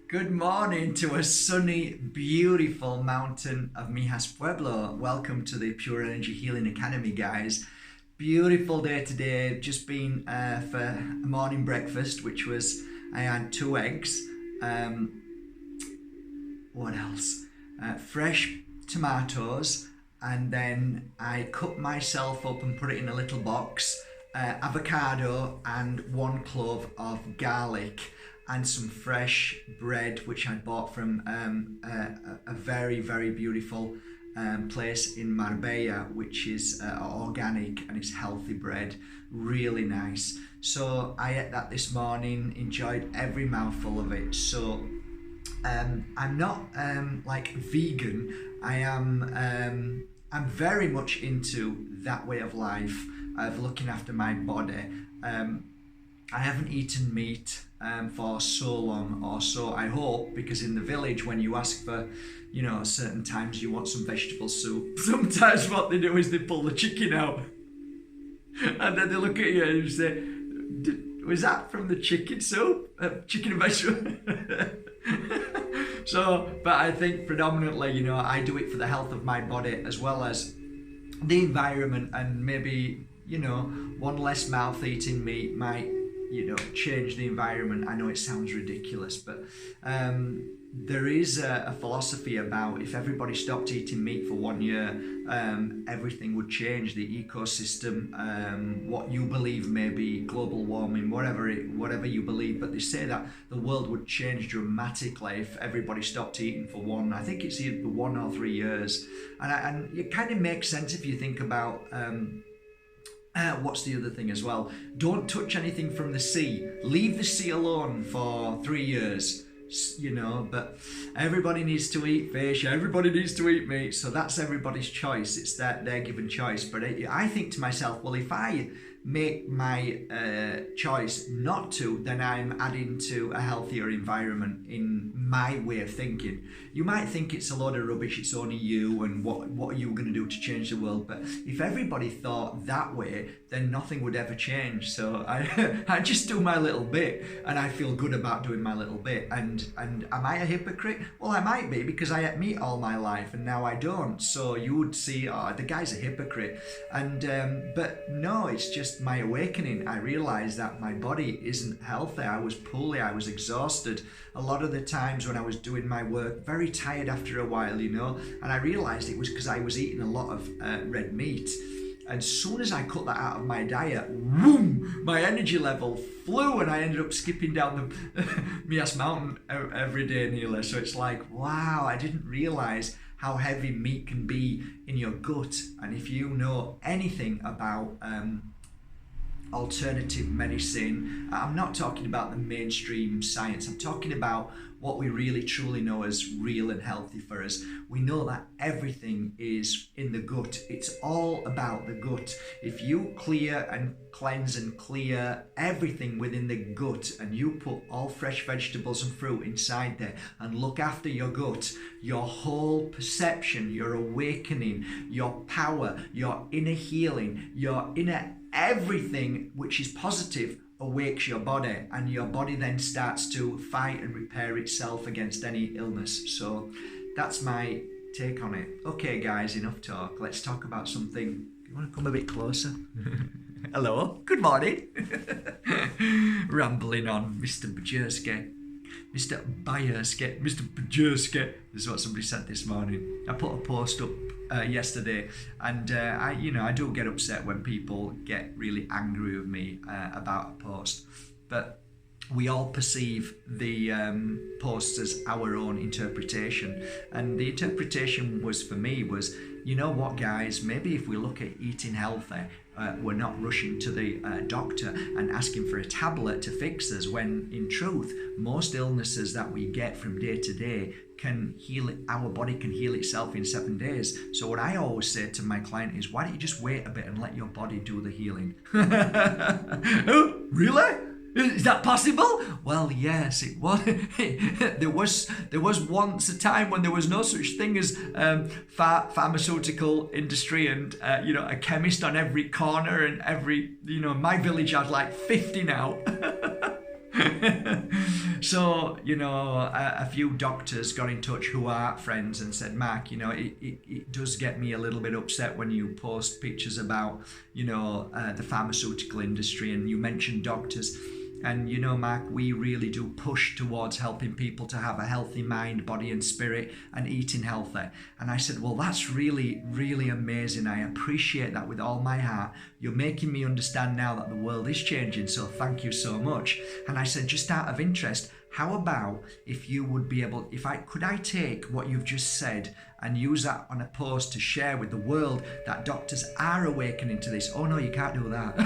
Good morning to a sunny, beautiful mountain of Mijas Pueblo. Welcome to the Pure Energy Healing Academy, guys. Beautiful day today. Just been for a morning breakfast, which was I had 2 eggs. What else? Fresh tomatoes, and then I cut myself up and put it in a little box. Avocado and 1 clove of garlic. And some fresh bread, which I bought from a very, very beautiful place in Marbella, which is organic and it's healthy bread, really nice. So I ate that this morning, enjoyed every mouthful of it. So I'm not like vegan. I'm very much into that way of life, of looking after my body. I haven't eaten meat for so long, or so I hope, because in the village when you ask for, certain times you want some vegetable soup, sometimes what they do is they pull the chicken out and then they look at you and say, was that from the chicken soup? Chicken and vegetable? But I think predominantly, I do it for the health of my body as well as the environment, and maybe, one less mouth eating meat might change the environment. I know it sounds ridiculous, but there is a philosophy about if everybody stopped eating meat for 1 year, everything would change, the ecosystem, what you believe may be global warming, whatever you believe, but they say that the world would change dramatically if everybody stopped eating for I think it's either 1 or 3 years, and it kind of makes sense if you think about what's the other thing as well? Don't touch anything from the sea. Leave the sea alone for 3 years. But everybody needs to eat fish. Everybody needs to eat meat. So that's everybody's choice. It's their given choice. But I think to myself, well, if I make my choice not to, then I'm adding to a healthier environment in my way of thinking. You might think it's a load of rubbish, it's only you, and what are you going to do to change the world? But if everybody thought that way, then nothing would ever change. So I just do my little bit, and I feel good about doing my little bit. And am I a hypocrite? Well, I might be, because I ate meat all my life and now I don't. So you would see, oh, the guy's a hypocrite. But no, it's just my awakening. I realized that my body isn't healthy. I was poorly, I was exhausted. A lot of the times when I was doing my work, very tired after a while, and I realized it was because I was eating a lot of red meat. And as soon as I cut that out of my diet, boom, my energy level flew, and I ended up skipping down the Mias Mountain every day nearly. So it's like, wow, I didn't realize how heavy meat can be in your gut. And if you know anything about alternative medicine, I'm not talking about the mainstream science, I'm talking about what we really truly know as real and healthy for us. We know that everything is in the gut. It's all about the gut. If you clear and cleanse and clear everything within the gut, and you put all fresh vegetables and fruit inside there and look after your gut, your whole perception, your awakening, your power, your inner healing, your inner everything which is positive awakes your body, and your body then starts to fight and repair itself against any illness. So that's my take on it. Okay guys, enough talk. Let's talk about something. You want to come a bit closer? Hello, good morning. Rambling on, Mr. Bajerski. Mr. Bajerski, Mr. Bajerski is what somebody said this morning. I put a post up yesterday, and I do get upset when people get really angry with me about a post, but we all perceive the posts as our own interpretation, and the interpretation was, for me, was, you know what guys, maybe if we look at eating healthy, we're not rushing to the doctor and asking for a tablet to fix us, when in truth most illnesses that we get from day to day can heal it. Our body can heal itself in 7 days. So what I always say to my client is, why don't you just wait a bit and let your body do the healing? Oh, really? Is that possible? Well, yes, it was. there was once a time when there was no such thing as pharmaceutical industry and a chemist on every corner, and every my village has like 50 now. So, a few doctors got in touch who are friends and said, Mark, it does get me a little bit upset when you post pictures about, the pharmaceutical industry, and you mentioned doctors. And Mark, we really do push towards helping people to have a healthy mind, body and spirit, and eating healthy. And I said, well, that's really, really amazing. I appreciate that with all my heart. You're making me understand now that the world is changing, so thank you so much. And I said, just out of interest, how about if you would be able, could I take what you've just said and use that on a post to share with the world that doctors are awakening to this? Oh no, you can't do that.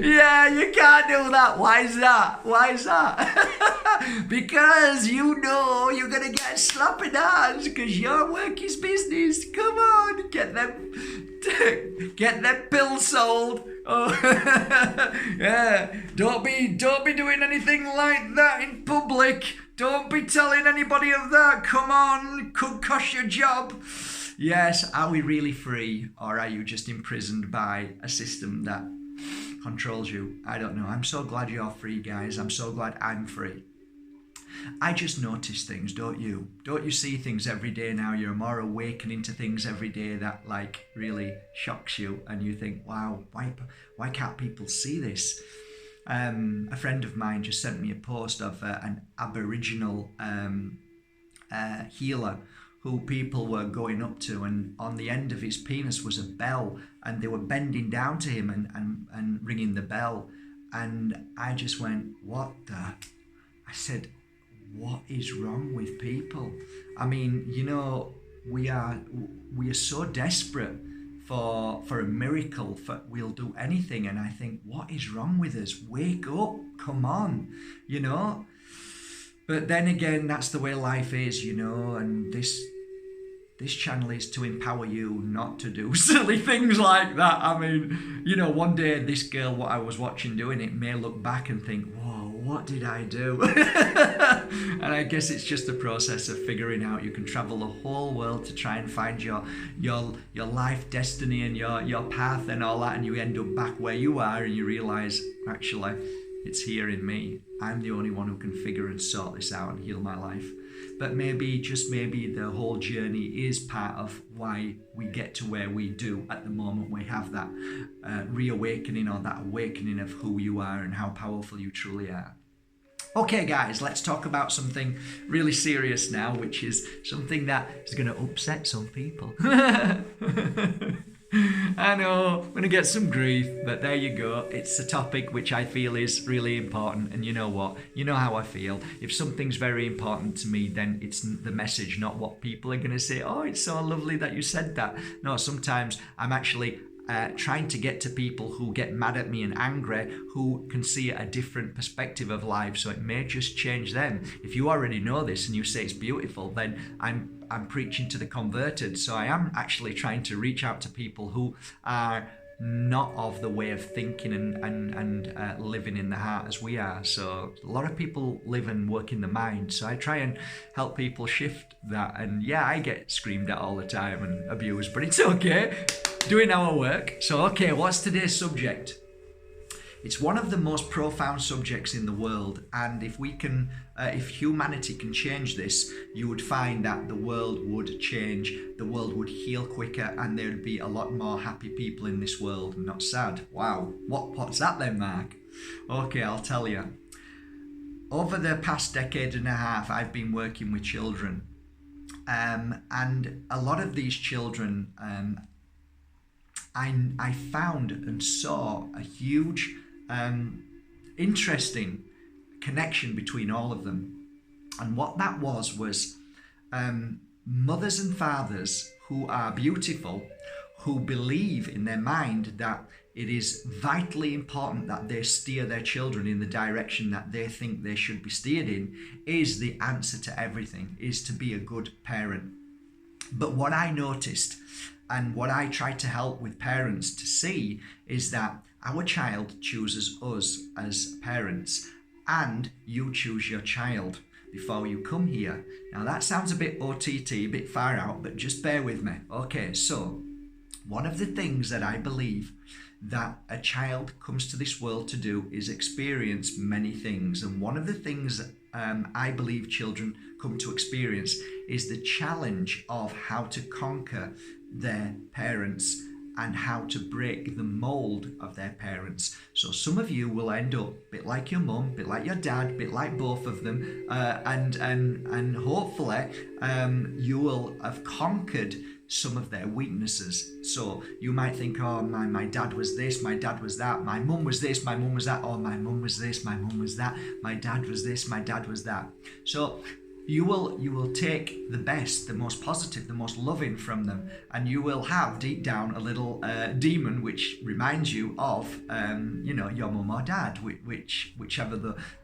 Yeah, you can't do that. Why is that? Because you're going to get slapping hands because your work is business. Come on, get them pills sold. Oh, yeah. Don't be doing anything like that in public. Don't be telling anybody of that. Come on, could cost your job. Yes, are we really free, or are you just imprisoned by a system that controls you? I don't know. I'm so glad you're free, guys. I'm so glad I'm free. I just notice things, don't you? Don't you see things every day now? You're more awakening to things every day that really shocks you, and you think, wow, why can't people see this? A friend of mine just sent me a post of an Aboriginal healer who people were going up to, and on the end of his penis was a bell, and they were bending down to him and ringing the bell. And I just went, what the? I said, what is wrong with people? I mean, we are so desperate for a miracle, we'll do anything. And I think, what is wrong with us? Wake up, come on, But then again, that's the way life is, and this channel is to empower you not to do silly things like that. I mean, one day this girl, what I was watching doing it, may look back and think, whoa, what did I do? And I guess it's just the process of figuring out. You can travel the whole world to try and find your life destiny and your path and all that, and you end up back where you are, and you realize, actually, it's here in me. I'm the only one who can figure and sort this out and heal my life. But maybe, just maybe, the whole journey is part of why we get to where we do at the moment. We have that reawakening, or that awakening of who you are and how powerful you truly are. Okay, guys, let's talk about something really serious now, which is something that is going to upset some people. I know, I'm going to get some grief, but there you go. It's a topic which I feel is really important, and you know what? You know how I feel. If something's very important to me, then it's the message, not what people are going to say. Oh, it's so lovely that you said that. No, sometimes I'm actually trying to get to people who get mad at me and angry, who can see a different perspective of life, so it may just change them. If you already know this and you say it's beautiful, then I'm preaching to the converted. So I am actually trying to reach out to people who are not of the way of thinking and living in the heart as we are. So a lot of people live and work in the mind, so I try and help people shift that. And yeah, I get screamed at all the time and abused, but it's okay, doing our work. So okay, what's today's subject? It's one of the most profound subjects in the world, and if humanity can change this, you would find that the world would change, the world would heal quicker, and there'd be a lot more happy people in this world, not sad. Wow, what's that then, Mark? Okay, I'll tell you. Over the past decade and a half, I've been working with children, and a lot of these children, I found and saw a huge interesting connection between all of them. And what that was mothers and fathers who are beautiful, who believe in their mind that it is vitally important that they steer their children in the direction that they think they should be steered in, is the answer to everything, is to be a good parent. But what I noticed, and what I try to help with parents to see, is that our child chooses us as parents, and you choose your child before you come here. Now that sounds a bit OTT, a bit far out, but just bear with me. Okay, so one of the things that I believe that a child comes to this world to do is experience many things. And one of the things I believe children come to experience is the challenge of how to conquer their parents and how to break the mold of their parents. So some of you will end up a bit like your mum, a bit like your dad, a bit like both of them, and hopefully you will have conquered some of their weaknesses. So you might think, oh, my dad was this, my dad was that, my mum was this, my mum was that, oh, my mum was this, my mum was that, my dad was this, my dad was that. So you will take the best, the most positive, the most loving from them, and you will have deep down a little demon which reminds you of your mum or dad, whichever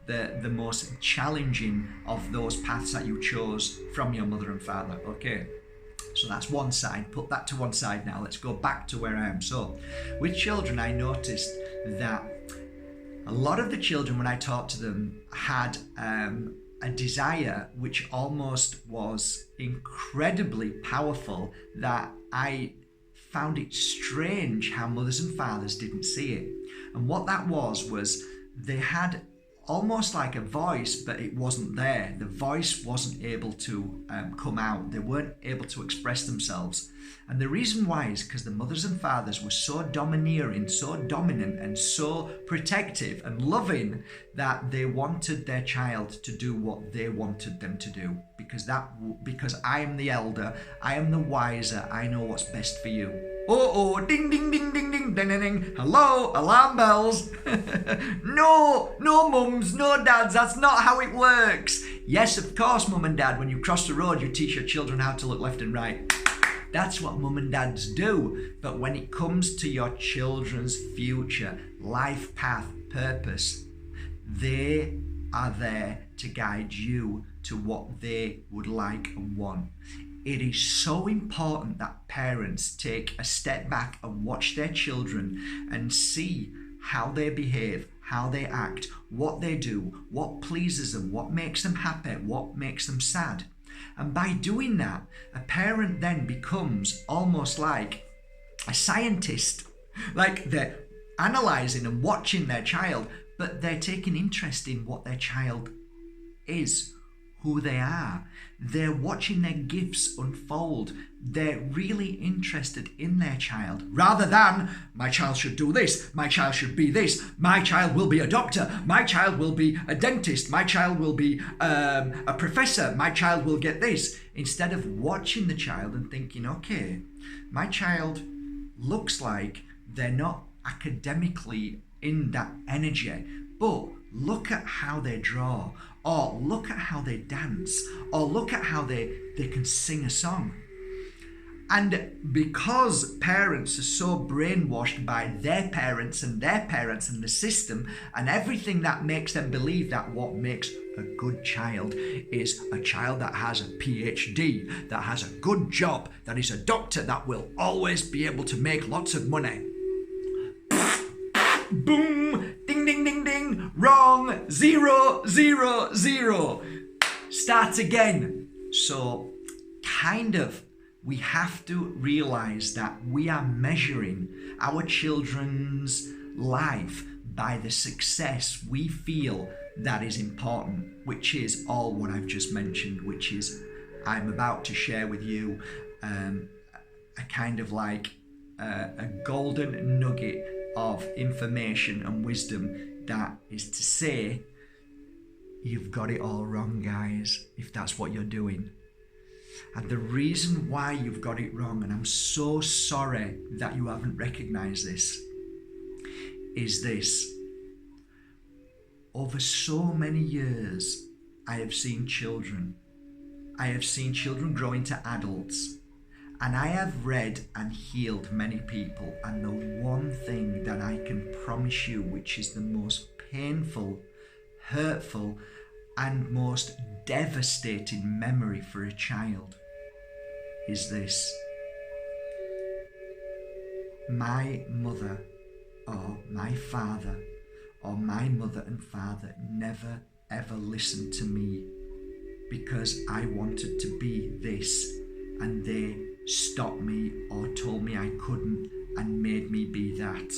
the most challenging of those paths that you chose from your mother and father. Okay, so that's one side. Put that to one side now. Let's go back to where I am. So with children, I noticed that a lot of the children, when I talked to them, had a desire which almost was incredibly powerful, that I found it strange how mothers and fathers didn't see it. And what that was they had almost like a voice, but it wasn't there. The voice wasn't able to come out. They weren't able to express themselves. And the reason why is because the mothers and fathers were so domineering, so dominant, and so protective and loving that they wanted their child to do what they wanted them to do. Because I am the elder, I am the wiser, I know what's best for you. Oh, ding, ding, ding, ding, ding, ding, ding, ding. Hello, alarm bells. No mums, no dads, that's not how it works. Yes, of course, mum and dad, when you cross the road, you teach your children how to look left and right. That's what mum and dads do. But when it comes to your children's future, life path, purpose, they are there to guide you to what they would like and want. It is so important that parents take a step back and watch their children and see how they behave, how they act, what they do, what pleases them, what makes them happy, what makes them sad. And by doing that, a parent then becomes almost like a scientist. Like they're analysing and watching their child, but they're taking interest in what their child is, who they are. They're watching their gifts unfold. They're really interested in their child, rather than, my child should do this, my child should be this, my child will be a doctor, my child will be a dentist, my child will be a professor, my child will get this. Instead of watching the child and thinking, okay, my child looks like they're not academically in that energy, but look at how they draw, or look at how they dance, or look at how they can sing a song. And because parents are so brainwashed by their parents and the system and everything that makes them believe that what makes a good child is a child that has a PhD, that has a good job, that is a doctor, that will always be able to make lots of money. Boom, ding, ding, ding, ding, wrong, 0, 0, 0. Start again. So we have to realize that we are measuring our children's life by the success we feel that is important, which is all what I've just mentioned, which is I'm about to share with you a kind of like a golden nugget of information and wisdom, that is to say, you've got it all wrong, guys, if that's what you're doing. And the reason why you've got it wrong, and I'm so sorry that you haven't recognized this, is this. Over so many years, I have seen children grow into adults. And I have read and healed many people, and the one thing that I can promise you, which is the most painful, hurtful, and most devastating memory for a child, is this. My mother or my father or my mother and father never ever listened to me because I wanted to be this, and they stopped me or told me I couldn't and made me be that.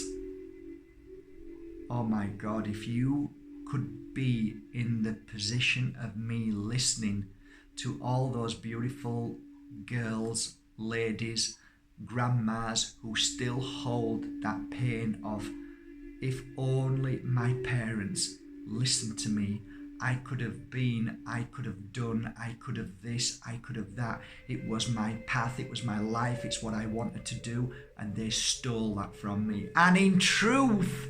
Oh my God, if you could be in the position of me listening to all those beautiful girls, ladies, grandmas who still hold that pain of, if only my parents listened to me, I could have been, I could have done, I could have this, I could have that. It was my path, it was my life, it's what I wanted to do, and they stole that from me. And in truth,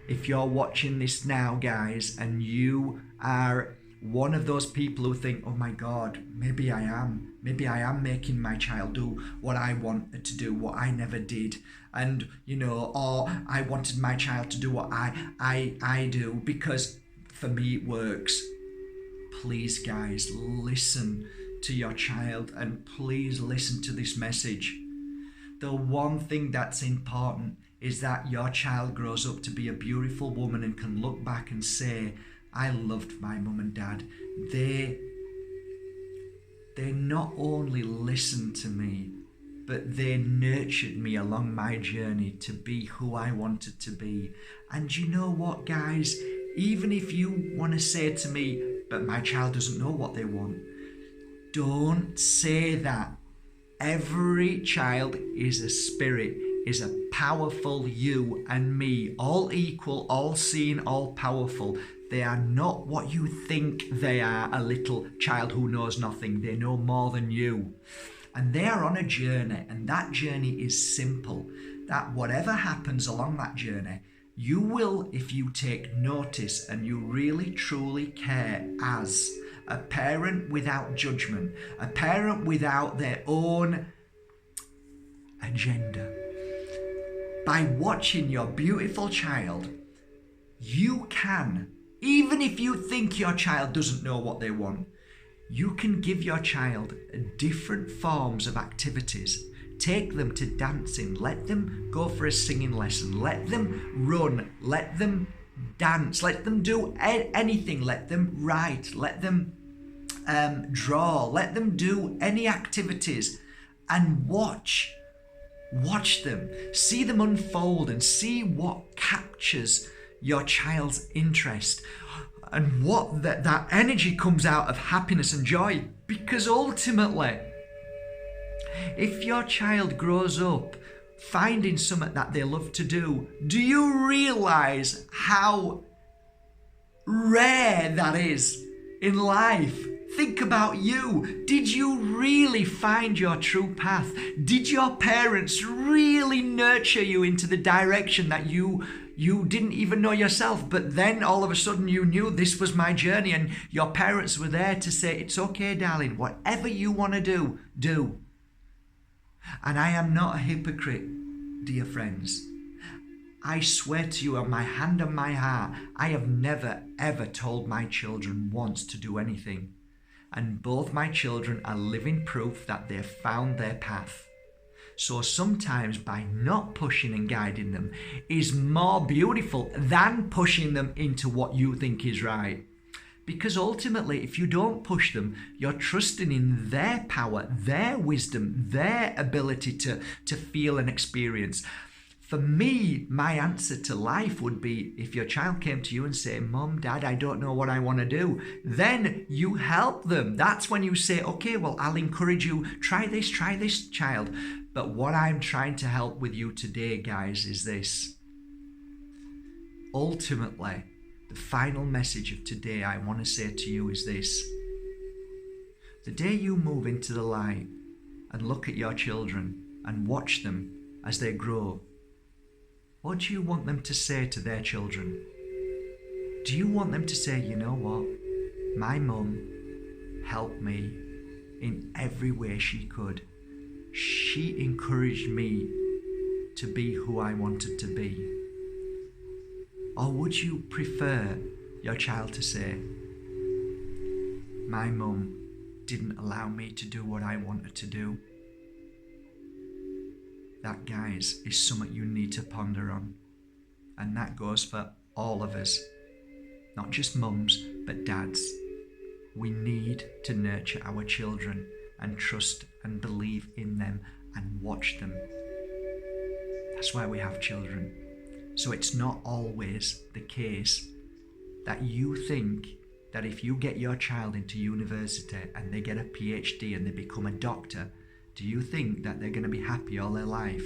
if you're watching this now, guys, and you are one of those people who think, oh my God, maybe I am making my child do what I wanted to do, what I never did. And, or I wanted my child to do what I do because for me it works. Please, guys, listen to your child and please listen to this message. The one thing that's important is that your child grows up to be a beautiful woman and can look back and say, I loved my mum and dad. They not only listened to me, but they nurtured me along my journey to be who I wanted to be. And you know what, guys? Even if you want to say to me, but my child doesn't know what they want, don't say that. Every child is a spirit, is a powerful you and me, all equal, all seeing, all powerful. They are not what you think they are, a little child who knows nothing. They know more than you. And they are on a journey, and that journey is simple. That whatever happens along that journey, you will, if you take notice and you really truly care as a parent without judgment, a parent without their own agenda. By watching your beautiful child, you can, even if you think your child doesn't know what they want, you can give your child different forms of activities. Take them to dancing, let them go for a singing lesson, let them run, let them dance, let them do anything, let them write, let them draw, let them do any activities and watch them, see them unfold and see what captures your child's interest and what that energy comes out of happiness and joy. Because ultimately, if your child grows up finding something that they love to do you realize how rare that is in life? Think about you. Did you really find your true path? Did your parents really nurture you into the direction that you didn't even know yourself, but then all of a sudden you knew this was my journey and your parents were there to say, it's okay, darling, whatever you want to do, do. And I am not a hypocrite, dear friends. I swear to you on my hand and my heart, I have never ever told my children once to do anything. And both my children are living proof that they've found their path. So sometimes by not pushing and guiding them is more beautiful than pushing them into what you think is right. Because ultimately, if you don't push them, you're trusting in their power, their wisdom, their ability to feel and experience. For me, my answer to life would be, if your child came to you and said, Mom, Dad, I don't know what I want to do, then you help them. That's when you say, okay, well, I'll encourage you, try this, child. But what I'm trying to help with you today, guys, is this. Ultimately, the final message of today I want to say to you is this. The day you move into the light and look at your children and watch them as they grow, what do you want them to say to their children? Do you want them to say, you know what? My mum helped me in every way she could. She encouraged me to be who I wanted to be. Or would you prefer your child to say, my mum didn't allow me to do what I wanted to do? That, guys, is something you need to ponder on. And that goes for all of us. Not just mums, but dads. We need to nurture our children and trust and believe in them and watch them. That's why we have children. So it's not always the case that you think that if you get your child into university and they get a PhD and they become a doctor, do you think that they're going to be happy all their life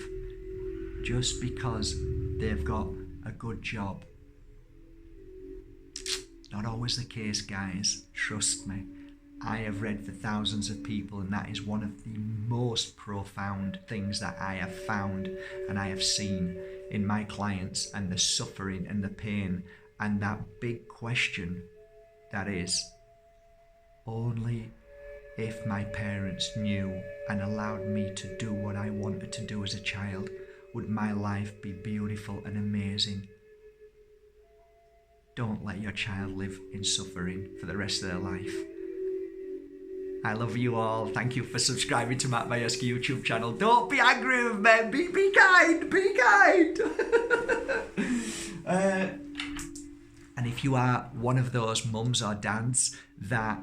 just because they've got a good job? Not always the case, guys. Trust me. I have read for thousands of people, and that is one of the most profound things that I have found and I have seen in my clients, and the suffering and the pain and that big question that is, only if my parents knew and allowed me to do what I wanted to do as a child would my life be beautiful and amazing. Don't let your child live in suffering for the rest of their life. I love you all. Thank you for subscribing to Matt Majewski YouTube channel. Don't be angry with me. Be kind. Be kind. And if you are one of those mums or dads that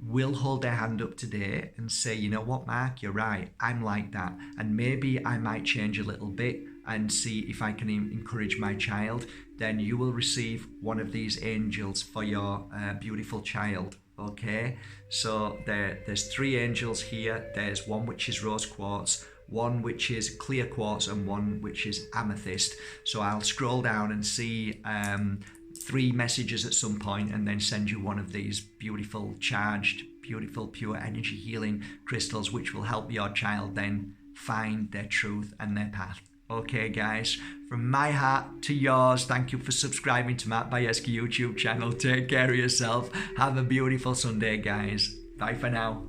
will hold their hand up today and say, you know what, Mark, you're right. I'm like that. And maybe I might change a little bit and see if I can encourage my child, then you will receive one of these angels for your beautiful child. Okay, so there's 3 angels here. There's one which is rose quartz, one which is clear quartz, and one which is amethyst. So I'll scroll down and see 3 messages at some point, and then send you one of these beautiful charged, beautiful pure energy healing crystals, which will help your child then find their truth and their path. Okay, guys, from my heart to yours, thank you for subscribing to Matt Majewski YouTube channel. Take care of yourself. Have a beautiful Sunday, guys. Bye for now.